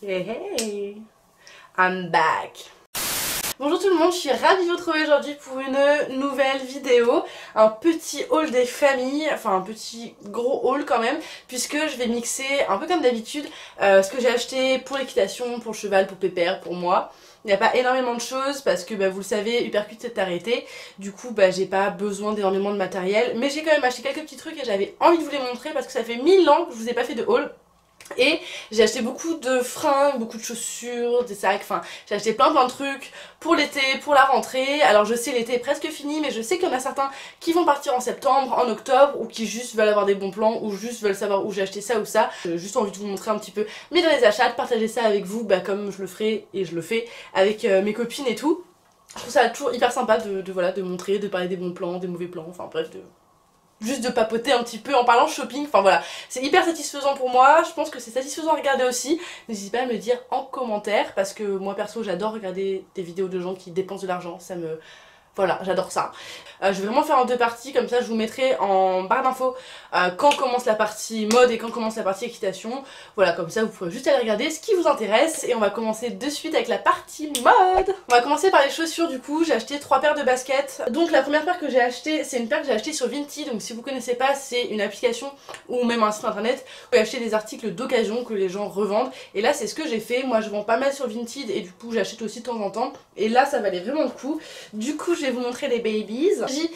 Hey hey, I'm back. Bonjour tout le monde, je suis ravie de vous retrouver aujourd'hui pour une nouvelle vidéo. Un petit haul des familles, enfin un petit gros haul quand même, puisque je vais mixer un peu comme d'habitude ce que j'ai acheté pour l'équitation, pour le cheval, pour Pépère, pour moi. Il n'y a pas énormément de choses parce que vous le savez, Hypercute s'est arrêté. Du coup j'ai pas besoin d'énormément de matériel. Mais j'ai quand même acheté quelques petits trucs et j'avais envie de vous les montrer parce que ça fait 1000 ans que je vous ai pas fait de haul. Et j'ai acheté beaucoup de fringues, beaucoup de chaussures, des sacs, enfin j'ai acheté plein de trucs pour l'été, pour la rentrée. Alors je sais l'été est presque fini, mais je sais qu'il y en a certains qui vont partir en septembre, en octobre, ou qui juste veulent avoir des bons plans, ou juste veulent savoir où j'ai acheté ça ou ça. J'ai juste envie de vous montrer un petit peu mes derniers achats, de partager ça avec vous, comme je le ferai et je le fais avec mes copines et tout. Je trouve ça toujours hyper sympa de montrer, de parler des bons plans, des mauvais plans, enfin bref, juste de papoter un petit peu en parlant shopping, enfin voilà, c'est hyper satisfaisant pour moi, je pense que c'est satisfaisant à regarder aussi. N'hésitez pas à me le dire en commentaire, parce que moi perso j'adore regarder des vidéos de gens qui dépensent de l'argent, ça me... Voilà, j'adore ça. Je vais vraiment faire en deux parties, comme ça je vous mettrai en barre d'infos quand commence la partie mode et quand commence la partie équitation. Voilà, comme ça vous pourrez juste aller regarder ce qui vous intéresse. Et on va commencer de suite avec la partie mode. On va commencer par les chaussures du coup. J'ai acheté 3 paires de baskets. Donc la première paire que j'ai achetée, c'est une paire que j'ai achetée sur Vinted. Donc si vous connaissez pas, c'est une application ou même un site internet où vous pouvez acheter des articles d'occasion que les gens revendent. Et là c'est ce que j'ai fait. Moi je vends pas mal sur Vinted et du coup j'achète aussi de temps en temps. Et là ça valait vraiment le coup. Du coup je vais vous montrer les babies. J'ai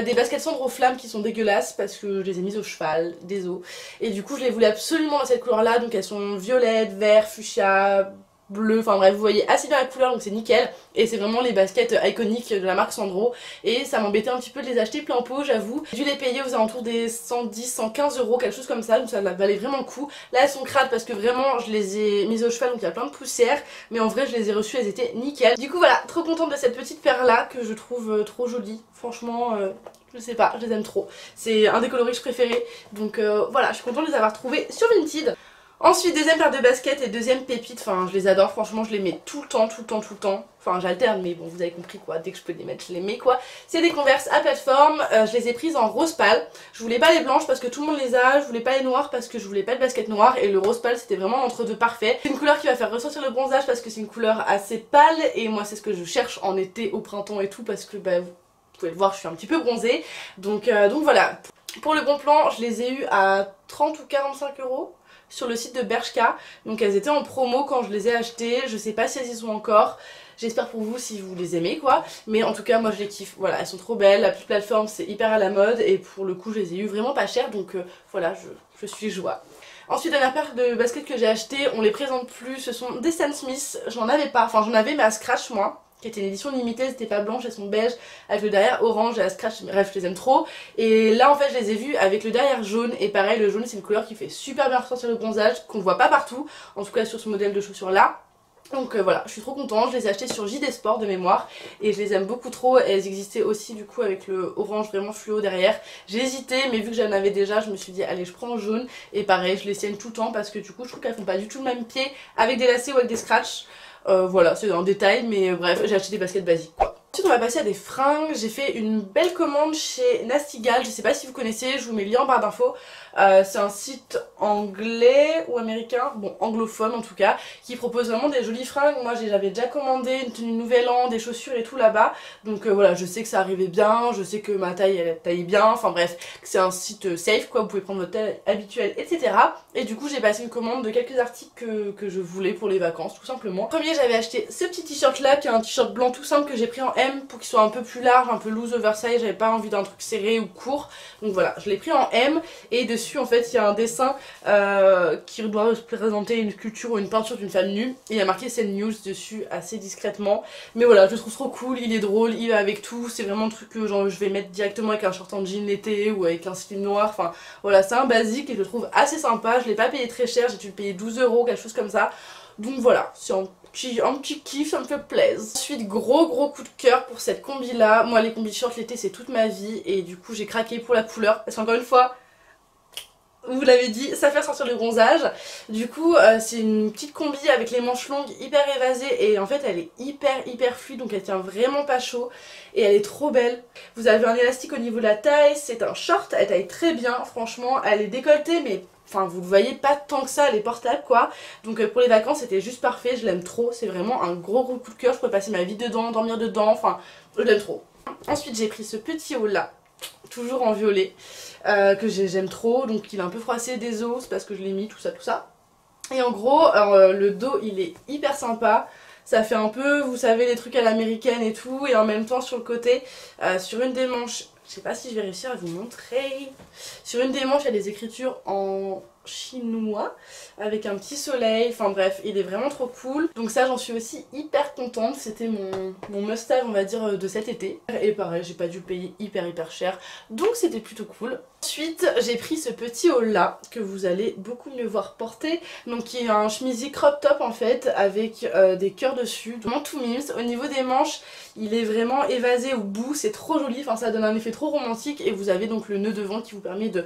des baskets cendres aux flammes qui sont dégueulasses parce que je les ai mises au cheval, désolé. Et du coup je les voulais absolument dans cette couleur là, donc elles sont violettes, vert, fuchsia, bleu, enfin bref vous voyez assez bien la couleur donc c'est nickel. Et c'est vraiment les baskets iconiques de la marque Sandro. Et ça m'embêtait un petit peu de les acheter plein pot, j'avoue. J'ai dû les payer aux alentours des 110, 115 euros, quelque chose comme ça, donc ça valait vraiment le coup. Là elles sont crades parce que vraiment je les ai mises au cheval donc il y a plein de poussière. Mais en vrai je les ai reçues, elles étaient nickel. Du coup voilà, trop contente de cette petite paire là que je trouve trop jolie. Franchement je sais pas, je les aime trop. C'est un des coloris préférés. Donc voilà, je suis contente de les avoir trouvés sur Vinted. Ensuite, deuxième paire de baskets et deuxième pépite, enfin je les adore, franchement je les mets tout le temps, tout le temps, tout le temps. Enfin j'alterne mais bon vous avez compris quoi, dès que je peux les mettre je les mets quoi. C'est des Converse à plateforme, je les ai prises en rose pâle. Je voulais pas les blanches parce que tout le monde les a, je voulais pas les noires parce que je voulais pas de basket noire. Et le rose pâle c'était vraiment l'entre-deux parfait. C'est une couleur qui va faire ressortir le bronzage parce que c'est une couleur assez pâle. Et moi c'est ce que je cherche en été, au printemps et tout, parce que vous pouvez le voir je suis un petit peu bronzée. Donc voilà, pour le bon plan je les ai eu à 30 ou 45 euros sur le site de Bershka, donc elles étaient en promo quand je les ai achetées, je sais pas si elles y sont encore, j'espère pour vous si vous les aimez quoi, mais en tout cas moi je les kiffe, voilà elles sont trop belles, la petite plateforme c'est hyper à la mode et pour le coup je les ai eu vraiment pas cher donc voilà je suis joie. Ensuite dernière paire de baskets que j'ai acheté, on les présente plus, ce sont des Stan Smith, j'en avais pas, enfin j'en avais mais à scratch moi. Qui était une édition limitée, elles étaient pas blanches, elles sont beiges avec le derrière orange et à scratch, bref je les aime trop. Et là en fait je les ai vues avec le derrière jaune et pareil le jaune c'est une couleur qui fait super bien ressortir le bronzage, qu'on voit pas partout, en tout cas sur ce modèle de chaussures là. Donc voilà, je suis trop contente, je les ai achetées sur JD Sport de mémoire et je les aime beaucoup trop. Elles existaient aussi du coup avec le orange vraiment fluo derrière. J'ai hésité mais vu que j'en avais déjà je me suis dit allez je prends le jaune. Et pareil je les tienne tout le temps parce que du coup je trouve qu'elles font pas du tout le même pied avec des lacets ou avec des scratchs. Voilà, c'est un détail, mais bref, j'ai acheté des baskets basiques quoi. Ensuite on va passer à des fringues, j'ai fait une belle commande chez Nasty Gal, je sais pas si vous connaissez, je vous mets le lien en barre d'infos. C'est un site anglais ou américain, bon anglophone en tout cas, qui propose vraiment des jolies fringues. Moi j'avais déjà commandé une tenue nouvel an, des chaussures et tout là-bas, donc voilà, je sais que ça arrivait bien, je sais que ma taille elle taille bien, enfin bref, c'est un site safe quoi, vous pouvez prendre votre taille habituelle etc. Et du coup j'ai passé une commande de quelques articles que je voulais pour les vacances tout simplement. Premier j'avais acheté ce petit t-shirt là qui est un t-shirt blanc tout simple que j'ai pris en M pour qu'il soit un peu plus large, un peu loose oversize, j'avais pas envie d'un truc serré ou court, donc voilà, je l'ai pris en M et dessus en fait il y a un dessin qui doit représenter une sculpture ou une peinture d'une femme nue et il y a marqué Send News dessus assez discrètement, mais voilà je le trouve trop cool, il est drôle, il va avec tout, c'est vraiment un truc que genre, je vais mettre directement avec un short en jean l'été ou avec un slip noir, enfin voilà c'est un basique et je le trouve assez sympa, je l'ai pas payé très cher, j'ai dû le payer 12 euros, quelque chose comme ça, donc voilà, c'est un petit kiff, ça me fait plaisir. Ensuite gros coup de cœur pour cette combi là, moi les combis short l'été c'est toute ma vie et du coup j'ai craqué pour la couleur parce qu'encore une fois vous l'avez dit, ça fait ressortir le bronzage. Du coup c'est une petite combi avec les manches longues hyper évasées et en fait elle est hyper fluide donc elle tient vraiment pas chaud et elle est trop belle. Vous avez un élastique au niveau de la taille, c'est un short, elle taille très bien franchement, elle est décolletée mais enfin vous le voyez pas tant que ça, elle est portable quoi. Donc pour les vacances c'était juste parfait, je l'aime trop, c'est vraiment un gros coup de cœur, je pourrais passer ma vie dedans, dormir dedans, enfin je l'aime trop. Ensuite j'ai pris ce petit haut là, toujours en violet, que j'aime trop, donc il est un peu froissé des os, c'est parce que je l'ai mis, tout ça. Et en gros, le dos il est hyper sympa, ça fait un peu, vous savez, les trucs à l'américaine et tout, et en même temps sur le côté, sur une des manches, je sais pas si je vais réussir à vous montrer, sur une des manches il y a des écritures en chinois avec un petit soleil, enfin bref il est vraiment trop cool, donc ça j'en suis aussi hyper contente, c'était mon must-have on va dire de cet été, et pareil j'ai pas dû le payer hyper cher, donc c'était plutôt cool. Ensuite j'ai pris ce petit haul là que vous allez beaucoup mieux voir porter, donc qui est un chemisier crop top en fait avec des cœurs dessus, vraiment tout mimes. Au niveau des manches il est vraiment évasé au bout, c'est trop joli, enfin ça donne un effet trop romantique, et vous avez donc le nœud devant qui vous permet de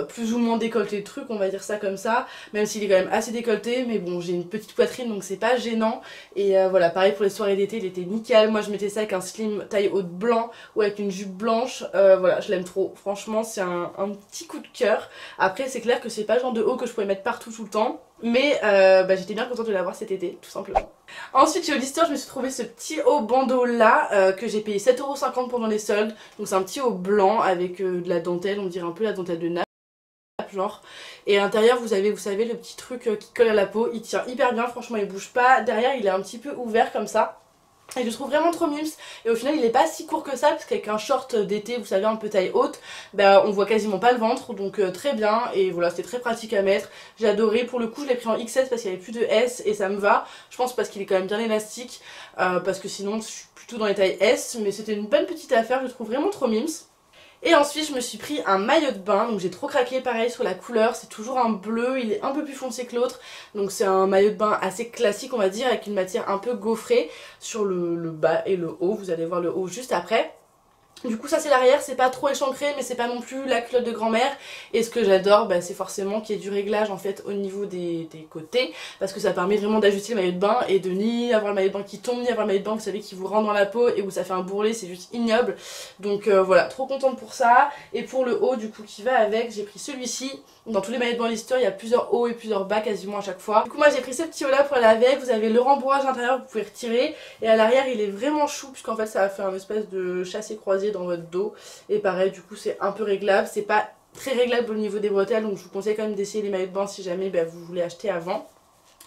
plus ou moins décolleter le truc, on va dire ça comme ça, même s'il est quand même assez décolleté, mais bon j'ai une petite poitrine donc c'est pas gênant, et voilà pareil pour les soirées d'été il était nickel. Moi je mettais ça avec un slim taille haute blanc ou avec une jupe blanche, voilà je l'aime trop, franchement c'est un petit coup de cœur. Après c'est clair que c'est pas le genre de haut que je pourrais mettre partout tout le temps, mais j'étais bien contente de l'avoir cet été tout simplement. Ensuite chez Hollister je me suis trouvé ce petit haut bandeau là que j'ai payé 7,50 € pendant les soldes, donc c'est un petit haut blanc avec de la dentelle, on dirait un peu la dentelle de Naps genre, et à l'intérieur vous avez, vous savez, le petit truc qui colle à la peau, il tient hyper bien, franchement il bouge pas, derrière il est un petit peu ouvert comme ça, et je le trouve vraiment trop mimes, et au final il est pas si court que ça, parce qu'avec un short d'été, vous savez un peu taille haute, on voit quasiment pas le ventre, donc très bien, et voilà c'était très pratique à mettre, j'ai adoré. Pour le coup je l'ai pris en XS parce qu'il n'y avait plus de S, et ça me va, je pense parce qu'il est quand même bien élastique, parce que sinon je suis plutôt dans les tailles S, mais c'était une bonne petite affaire, je le trouve vraiment trop mimes. Et ensuite je me suis pris un maillot de bain, donc j'ai trop craqué pareil sur la couleur, c'est toujours un bleu, il est un peu plus foncé que l'autre, donc c'est un maillot de bain assez classique on va dire, avec une matière un peu gaufrée sur le bas et le haut, vous allez voir le haut juste après. Du coup ça c'est l'arrière, c'est pas trop échancré mais c'est pas non plus la culotte de grand-mère, et ce que j'adore c'est forcément qu'il y ait du réglage en fait au niveau des côtés, parce que ça permet vraiment d'ajuster le maillot de bain et de ni avoir le maillot de bain qui tombe, ni avoir le maillot de bain vous savez qui vous rentre dans la peau et où ça fait un bourrelet, c'est juste ignoble. Donc voilà, trop contente pour ça. Et pour le haut du coup qui va avec, j'ai pris celui-ci. Dans tous les maillots de bain Hollister il y a plusieurs hauts et plusieurs bas quasiment à chaque fois. Du coup moi j'ai pris ce petit haut là pour aller avec, vous avez le rembourrage à l'intérieur, vous pouvez retirer, et à l'arrière il est vraiment chou puisqu'en fait ça va faire une espèce de chassé croisé dans votre dos, et pareil du coup c'est un peu réglable, c'est pas très réglable au niveau des bretelles, donc je vous conseille quand même d'essayer les maillots de bain si jamais vous voulez acheter avant.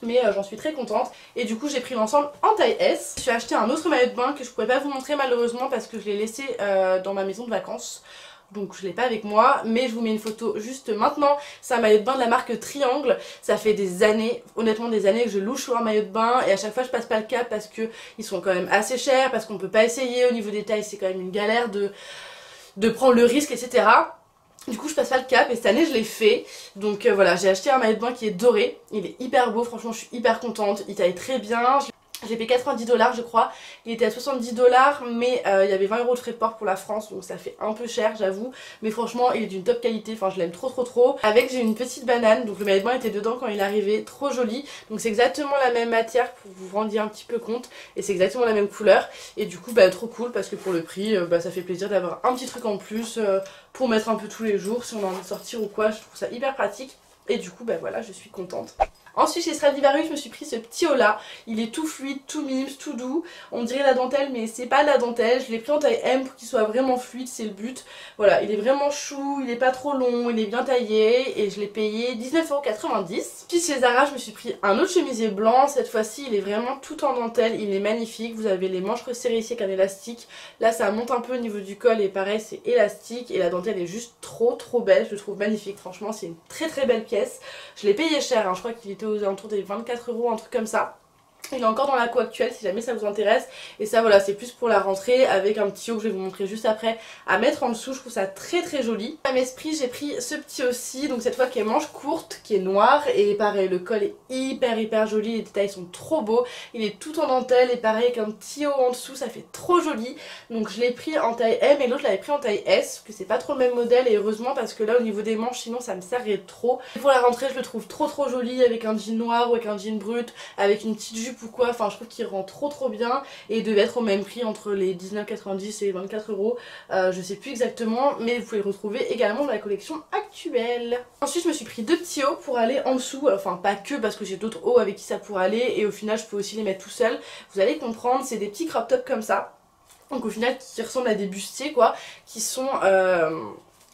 Mais j'en suis très contente, et du coup j'ai pris l'ensemble en taille S. Je suis acheté un autre maillot de bain que je pourrais pas vous montrer malheureusement parce que je l'ai laissé dans ma maison de vacances, donc je l'ai pas avec moi, mais je vous mets une photo juste maintenant. C'est un maillot de bain de la marque Triangle, ça fait des années, honnêtement des années que je louche sur un maillot de bain, et à chaque fois je passe pas le cap parce que ils sont quand même assez chers, parce qu'on peut pas essayer, au niveau des tailles c'est quand même une galère de prendre le risque, etc. Du coup je passe pas le cap, et cette année je l'ai fait, donc voilà, j'ai acheté un maillot de bain qui est doré, il est hyper beau, franchement je suis hyper contente, il taille très bien. J'ai payé 90 $ je crois, il était à 70 $, mais il y avait 20 € de frais de port pour la France, donc ça fait un peu cher j'avoue, mais franchement il est d'une top qualité, enfin je l'aime trop. Avec j'ai une petite banane, donc le maillot de bain était dedans quand il est arrivé, trop joli, donc c'est exactement la même matière pour vous vous rendiez un petit peu compte, et c'est exactement la même couleur, et du coup trop cool parce que pour le prix ça fait plaisir d'avoir un petit truc en plus pour mettre un peu tous les jours si on a envie de sortir ou quoi, je trouve ça hyper pratique, et du coup voilà je suis contente. Ensuite chez Stradivarius je me suis pris ce petit haut là, il est tout fluide, tout mimes, tout doux, on dirait la dentelle mais c'est pas de la dentelle, je l'ai pris en taille M pour qu'il soit vraiment fluide, c'est le but. Voilà, il est vraiment chou, il est pas trop long, il est bien taillé, et je l'ai payé 19,90 €. Puis chez Zara je me suis pris un autre chemisier blanc, cette fois-ci il est vraiment tout en dentelle, il est magnifique, vous avez les manches resserrées ici avec un élastique, là ça monte un peu au niveau du col et pareil c'est élastique, et la dentelle est juste trop belle, je le trouve magnifique, franchement c'est une très belle pièce. Je l'ai payé cher, je crois qu'il était aux alentours des 24 €, un truc comme ça. Il est encore dans la co actuelle si jamais ça vous intéresse, et ça voilà c'est plus pour la rentrée avec un petit haut que je vais vous montrer juste après à mettre en dessous, je trouve ça très joli. À mes esprits j'ai pris ce petit aussi, donc cette fois qui est manche courte, qui est noir, et pareil le col est hyper joli, les détails sont trop beaux, il est tout en dentelle, et pareil avec un petit haut en dessous, ça fait trop joli. Donc je l'ai pris en taille M et l'autre je l'avais pris en taille S, que c'est pas trop le même modèle, et heureusement parce que là au niveau des manches sinon ça me serrait trop. Et pour la rentrée je le trouve trop joli avec un jean noir ou avec un jean brut, avec une petite jupe ou quoi, enfin je trouve qu'il rend trop bien et il devait être au même prix entre les 19,90 et 24 €, je sais plus exactement, mais vous pouvez le retrouver également dans la collection actuelle. Ensuite je me suis pris deux petits hauts pour aller en dessous, enfin pas que parce que j'ai d'autres hauts avec qui ça pourrait aller et au final je peux aussi les mettre tout seul, vous allez comprendre, c'est des petits crop tops comme ça. Donc au final qui ressemblent à des bustiers quoi, qui sont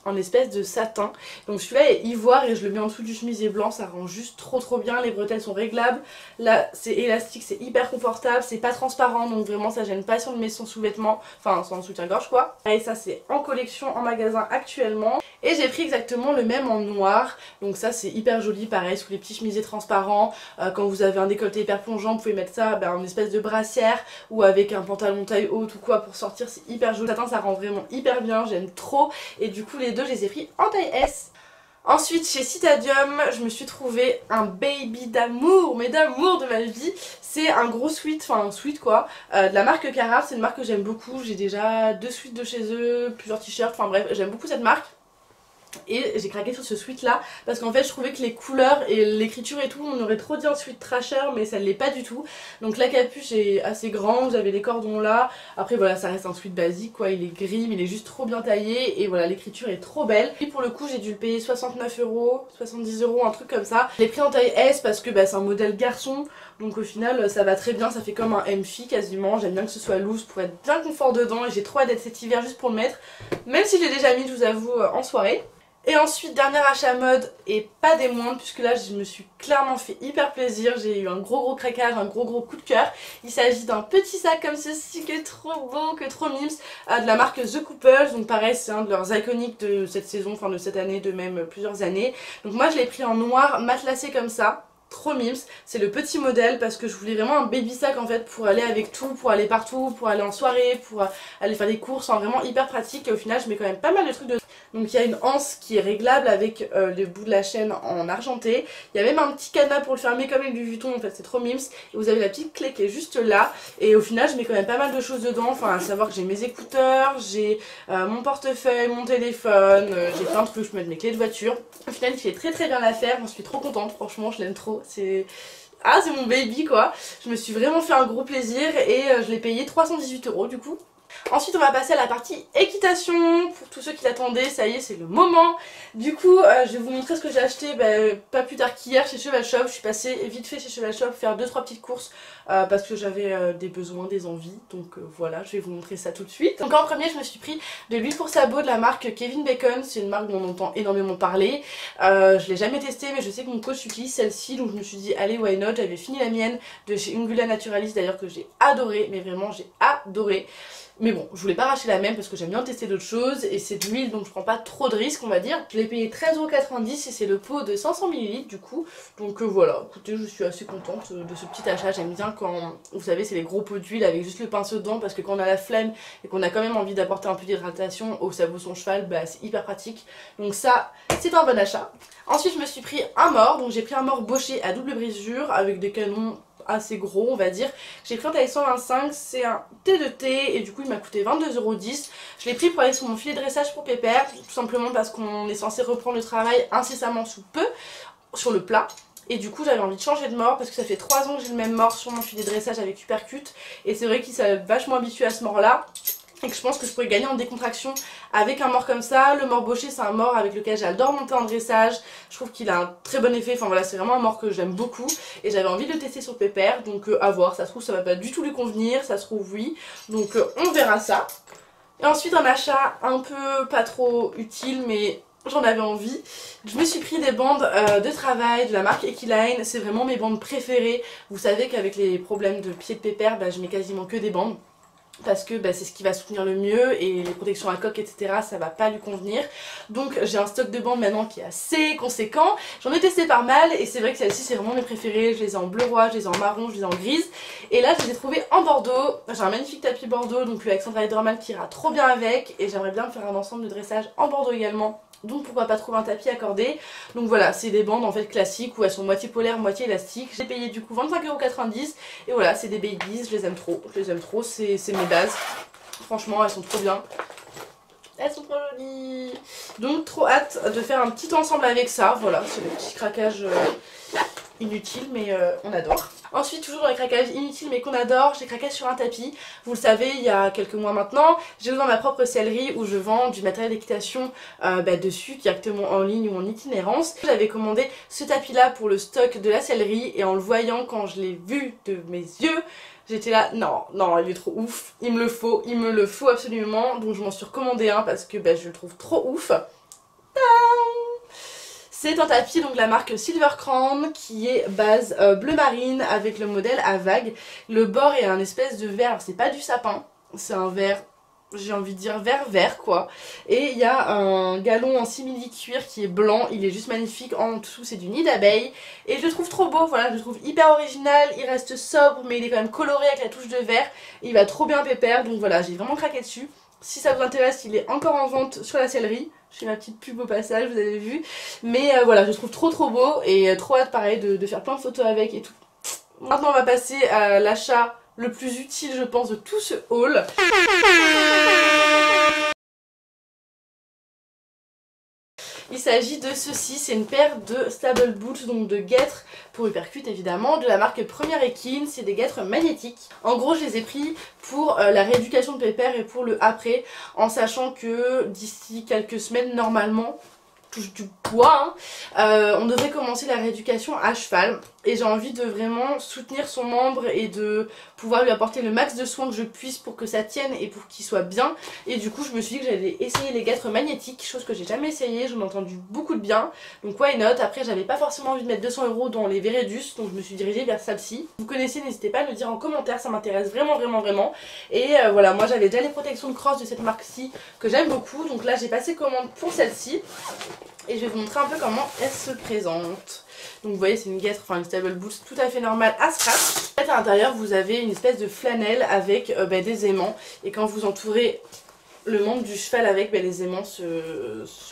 en espèce de satin. Donc celui-là est ivoire et je le mets en dessous du chemisier blanc, ça rend juste trop bien. Les bretelles sont réglables, là c'est élastique, c'est hyper confortable, c'est pas transparent donc vraiment ça gêne pas si on le met sans sous-vêtements, enfin sans soutien-gorge quoi. Et ça c'est en collection en magasin actuellement. Et j'ai pris exactement le même en noir, donc ça c'est hyper joli, pareil sous les petits chemisiers transparents. Quand vous avez un décolleté hyper plongeant, vous pouvez mettre ça en espèce de brassière ou avec un pantalon taille haute ou quoi pour sortir, c'est hyper joli. Le satin ça rend vraiment hyper bien, j'aime trop et du coup les deux je les ai pris en taille S. Ensuite chez Citadium je me suis trouvé un baby d'amour, mais d'amour de ma vie. C'est un gros sweat, enfin un sweat quoi, de la marque Carafe, c'est une marque que j'aime beaucoup. J'ai déjà deux sweats de chez eux, plusieurs t-shirts, enfin bref j'aime beaucoup cette marque. Et j'ai craqué sur ce sweat là parce qu'en fait je trouvais que les couleurs et l'écriture et tout, on aurait trop dit un sweat trasher mais ça ne l'est pas du tout. Donc la capuche est assez grande, vous avez les cordons là, après voilà ça reste un sweat basique quoi, il est gris mais il est juste trop bien taillé et voilà l'écriture est trop belle. Et pour le coup j'ai dû le payer 69 €, 70 €, un truc comme ça. Je l'ai pris en taille S parce que c'est un modèle garçon donc au final ça va très bien, ça fait comme un MFI quasiment. J'aime bien que ce soit loose pour être bien confort dedans et j'ai trop hâte d'être cet hiver juste pour le mettre, même si je l'ai déjà mis je vous avoue en soirée. Et ensuite, dernier achat mode et pas des moindres puisque là je me suis clairement fait hyper plaisir, j'ai eu un gros craquage, un gros coup de cœur. Il s'agit d'un petit sac comme ceci qui est trop beau, que trop mimes, de la marque The Couples, donc pareil c'est un de leurs iconiques de cette saison, enfin de cette année, de même plusieurs années. Donc moi je l'ai pris en noir matelassé comme ça. Trop mimes, c'est le petit modèle parce que je voulais vraiment un baby sac en fait pour aller avec tout, pour aller partout, pour aller en soirée, pour aller faire des courses, enfin vraiment hyper pratique et au final je mets quand même pas mal de trucs de... Donc il y a une anse qui est réglable avec le bout de la chaîne en argenté, il y a même un petit cadenas pour le fermer comme avec du Vuitton en fait, c'est trop mimes et vous avez la petite clé qui est juste là et au final je mets quand même pas mal de choses dedans, enfin à savoir que j'ai mes écouteurs, j'ai mon portefeuille, mon téléphone, j'ai plein de trucs, je peux mettre mes clés de voiture. Au final il fait très bien l'affaire, j'en suis trop contente, franchement je l'aime trop. C'est mon baby quoi. Je me suis vraiment fait un gros plaisir et je l'ai payé 318 € du coup. Ensuite on va passer à la partie équitation. Pour tous ceux qui l'attendaient, ça y est c'est le moment. Du coup je vais vous montrer ce que j'ai acheté pas plus tard qu'hier chez Cheval Shop. Je suis passée vite fait chez Cheval Shop faire 2-3 petites courses parce que j'avais des besoins, des envies. Donc voilà, je vais vous montrer ça tout de suite. Donc en premier je me suis pris de l'huile pour sabot de la marque Kevin Bacon. C'est une marque dont on entend énormément parler. Je l'ai jamais testée mais je sais que mon coach utilise celle-ci. Donc je me suis dit allez why not. J'avais fini la mienne de chez Ungula Naturalist d'ailleurs que j'ai adoré. Mais vraiment j'ai adoré. Mais bon, je voulais pas racheter la même parce que j'aime bien tester d'autres choses et c'est de l'huile donc je prends pas trop de risques on va dire. Je l'ai payé 13,90 € et c'est le pot de 500 ml du coup. Donc voilà, écoutez je suis assez contente de ce petit achat. J'aime bien quand, vous savez c'est les gros pots d'huile avec juste le pinceau dedans parce que quand on a la flemme et qu'on a quand même envie d'apporter un peu d'hydratation au sabot son cheval, c'est hyper pratique. Donc ça c'est un bon achat. Ensuite je me suis pris un mort, donc j'ai pris un mort Boscher à double brisure avec des canons assez gros on va dire. J'ai pris en taille 125, c'est un thé de thé et du coup il m'a coûté 22,10 €. Je l'ai pris pour aller sur mon filet de dressage pour Pépère, tout simplement parce qu'on est censé reprendre le travail incessamment sous peu sur le plat. Et du coup j'avais envie de changer de mort parce que ça fait 3 ans que j'ai le même mort sur mon filet de dressage avec Uppercut. Et c'est vrai qu'il s'est vachement habitué à ce mort là. Et que je pense que je pourrais gagner en décontraction avec un mort comme ça. Le mort Boscher c'est un mort avec lequel j'adore monter en dressage. Je trouve qu'il a un très bon effet, enfin voilà c'est vraiment un mort que j'aime beaucoup. Et j'avais envie de le tester sur Pépère, donc à voir, ça se trouve ça va pas du tout lui convenir, ça se trouve oui. Donc on verra ça. Et ensuite un achat un peu pas trop utile mais j'en avais envie. Je me suis pris des bandes de travail de la marque Equiline, c'est vraiment mes bandes préférées. Vous savez qu'avec les problèmes de pied de Pépère, je mets quasiment que des bandes. Parce que c'est ce qui va soutenir le mieux et les protections à coque etc ça va pas lui convenir. Donc j'ai un stock de bandes maintenant qui est assez conséquent. J'en ai testé pas mal et c'est vrai que celles-ci c'est vraiment mes préférées. Je les ai en bleu roi, je les ai en marron, je les ai en grise. Et là je les ai trouvées en bordeaux. J'ai un magnifique tapis bordeaux donc avec Alexandra Lederman qui ira trop bien avec. Et j'aimerais bien me faire un ensemble de dressage en bordeaux également. Donc pourquoi pas trouver un tapis accordé. Donc voilà, c'est des bandes en fait classiques où elles sont moitié polaires, moitié élastiques. J'ai payé du coup 25,90 € et voilà, c'est des babies, je les aime trop, c'est mes bases. Franchement, elles sont trop bien. Elles sont trop jolies. Donc trop hâte de faire un petit ensemble avec ça. Voilà, c'est le petit craquage inutile mais on adore. Ensuite toujours dans les craquages inutiles mais qu'on adore, j'ai craqué sur un tapis. Vous le savez, il y a quelques mois maintenant, j'ai ouvert ma propre sellerie où je vends du matériel d'équitation dessus, directement en ligne ou en itinérance. J'avais commandé ce tapis là pour le stock de la sellerie et en le voyant quand je l'ai vu de mes yeux, j'étais là, non, non, il est trop ouf, il me le faut absolument. Donc je m'en suis recommandé un parce que je le trouve trop ouf. C'est un tapis donc de la marque Silver Crown qui est base bleu marine avec le modèle à vagues. Le bord est un espèce de verre, c'est pas du sapin, c'est un verre, j'ai envie de dire vert quoi. Et il y a un galon en simili-cuir qui est blanc, il est juste magnifique, en dessous c'est du nid d'abeille. Et je le trouve trop beau, voilà, je le trouve hyper original, il reste sobre mais il est quand même coloré avec la touche de vert. Il va trop bien pépère, donc voilà, j'ai vraiment craqué dessus. Si ça vous intéresse, il est encore en vente sur la sellerie. Je fais ma petite pub au passage, vous avez vu. Mais voilà, je le trouve trop beau et trop hâte pareil de faire plein de photos avec et tout. Maintenant on va passer à l'achat le plus utile je pense de tout ce haul. Il s'agit de ceci, c'est une paire de stable boots, donc de guêtres pour hypercute évidemment, de la marque Première Équine, c'est des guêtres magnétiques. En gros je les ai pris pour la rééducation de pépère et pour le après, en sachant que d'ici quelques semaines normalement, touche du bois, on devrait commencer la rééducation à cheval et j'ai envie de vraiment soutenir son membre et de pouvoir lui apporter le max de soins que je puisse pour que ça tienne et pour qu'il soit bien. Et du coup je me suis dit que j'allais essayer les guêtres magnétiques, chose que j'ai jamais essayé, j'en ai entendu beaucoup de bien, donc why not. Après j'avais pas forcément envie de mettre 200 € dans les Veredus, donc je me suis dirigée vers celle-ci. Vous connaissez, n'hésitez pas à me le dire en commentaire, ça m'intéresse vraiment. Et voilà, moi j'avais déjà les protections de crosse de cette marque-ci que j'aime beaucoup, donc là j'ai passé commande pour celle-ci. Et je vais vous montrer un peu comment elle se présente. Donc vous voyez c'est une guêtre, enfin une stable boots tout à fait normale à scratch. À l'intérieur vous avez une espèce de flanelle avec des aimants. Et quand vous entourez le membre du cheval avec, les aimants se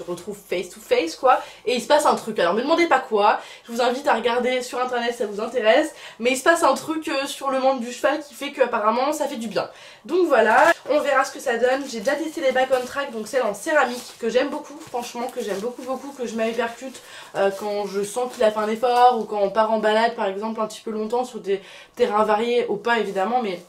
retrouvent face to face quoi. Et il se passe un truc, alors me demandez pas quoi. Je vous invite à regarder sur internet si ça vous intéresse. Mais il se passe un truc sur le membre du cheval qui fait qu'apparemment ça fait du bien. Donc voilà, on verra ce que ça donne. J'ai déjà testé les back on track, donc celle en céramique que j'aime beaucoup, franchement que j'aime beaucoup, que je mets à hypercute quand je sens qu'il a fait un effort ou quand on part en balade par exemple un petit peu longtemps sur des terrains variés, au pas évidemment, mais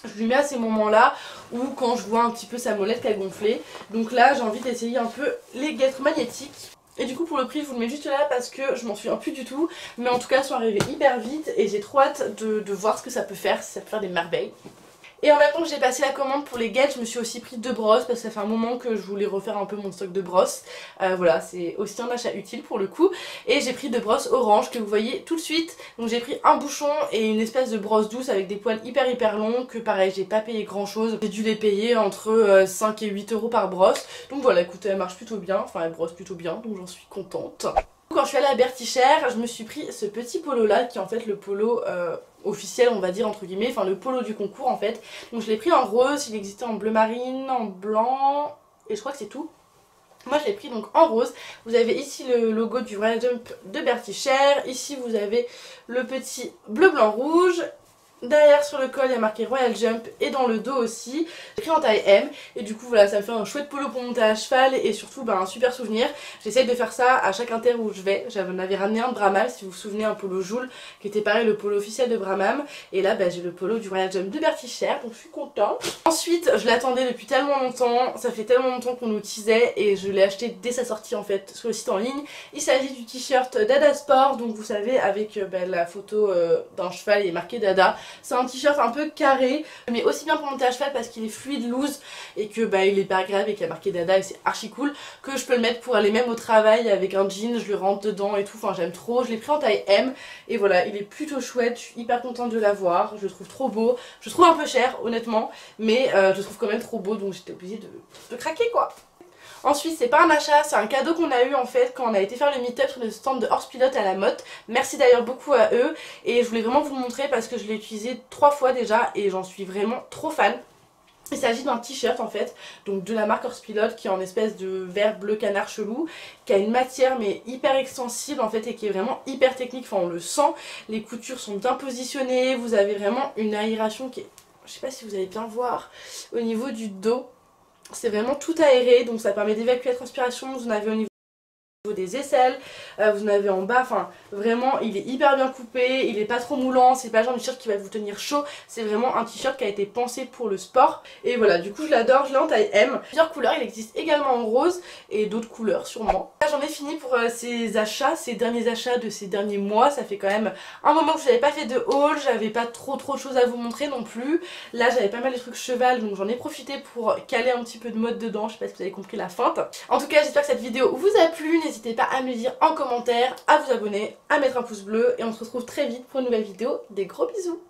je lui mets à ces moments là ou quand je vois un petit peu sa molette qui a gonflé. Donc là j'ai envie d'essayer un peu les guêtres magnétiques. Et du coup pour le prix je vous le mets juste là parce que je m'en souviens plus du tout. Mais en tout cas elles sont arrivées hyper vite et j'ai trop hâte de voir ce que ça peut faire, si ça peut faire des merveilles. Et en même temps que j'ai passé la commande pour les guêtres, je me suis aussi pris 2 brosses parce que ça fait un moment que je voulais refaire un peu mon stock de brosses. Voilà, c'est aussi un achat utile pour le coup. Et j'ai pris 2 brosses orange que vous voyez tout de suite. Donc j'ai pris un bouchon et une espèce de brosse douce avec des poils hyper longs que pareil, j'ai pas payé grand chose. J'ai dû les payer entre 5 et 8 € par brosse. Donc voilà, écoutez, elle marche plutôt bien, enfin elle brosse plutôt bien, donc j'en suis contente. Quand je suis allée à Bertichère, je me suis pris ce petit polo là qui est en fait le polo officiel on va dire entre guillemets, enfin le polo du concours en fait. Donc je l'ai pris en rose, il existait en bleu marine, en blanc et je crois que c'est tout. Moi je l'ai pris donc en rose. Vous avez ici le logo du Royal Jump de Bertichère, ici vous avez le petit bleu blanc rouge. Derrière sur le col il y a marqué Royal Jump et dans le dos aussi. J'ai pris en taille M et du coup voilà ça me fait un chouette polo pour monter à cheval et surtout un super souvenir. J'essaye de faire ça à chaque inter où je vais. J'en avais ramené un de Bramham si vous vous souvenez, un polo Joule qui était pareil le polo officiel de Bramham. Et là j'ai le polo du Royal Jump de Bertichère donc je suis contente. Ensuite je l'attendais depuis tellement longtemps, ça fait tellement longtemps qu'on nous teasait et je l'ai acheté dès sa sortie en fait sur le site en ligne. Il s'agit du t-shirt Dada Sport, donc vous savez avec la photo d'un cheval il est marqué Dada. C'est un t-shirt un peu carré, mais aussi bien pour monter à cheval parce qu'il est fluide, loose et que il est pas grave et qu'il y a marqué Dada et c'est archi cool, que je peux le mettre pour aller même au travail avec un jean, je le rentre dedans et tout, enfin j'aime trop. Je l'ai pris en taille M et voilà, il est plutôt chouette, je suis hyper contente de l'avoir, je le trouve trop beau, je le trouve un peu cher honnêtement, mais je le trouve quand même trop beau donc j'étais obligée de craquer quoi. Ensuite c'est pas un achat, c'est un cadeau qu'on a eu en fait quand on a été faire le meet-up sur le stand de Horse Pilote à la Motte. Merci d'ailleurs beaucoup à eux et je voulais vraiment vous le montrer parce que je l'ai utilisé 3 fois déjà et j'en suis vraiment trop fan. Il s'agit d'un t-shirt en fait, donc de la marque Horse Pilote qui est en espèce de vert bleu canard chelou, qui a une matière mais hyper extensible en fait et qui est vraiment hyper technique, enfin on le sent, les coutures sont bien positionnées, vous avez vraiment une aération qui est, je sais pas si vous allez bien voir, au niveau du dos. C'est vraiment tout aéré, donc ça permet d'évacuer la transpiration, vous en avez au niveau des aisselles, vous en avez en bas, enfin vraiment il est hyper bien coupé, il est pas trop moulant, c'est pas le genre de t-shirt qui va vous tenir chaud, c'est vraiment un t-shirt qui a été pensé pour le sport. Et voilà, du coup je l'adore, je l'ai en taille M. Plusieurs couleurs, il existe également en rose et d'autres couleurs sûrement. Là j'en ai fini pour ces achats, ces derniers achats de ces derniers mois. Ça fait quand même un moment que je n'avais pas fait de haul, j'avais pas trop de choses à vous montrer non plus. Là j'avais pas mal de trucs cheval, donc j'en ai profité pour caler un petit peu de mode dedans, je sais pas si vous avez compris la feinte. En tout cas j'espère que cette vidéo vous a plu, n'hésitez pas à me le dire en commentaire, à vous abonner, à mettre un pouce bleu et on se retrouve très vite pour une nouvelle vidéo. Des gros bisous.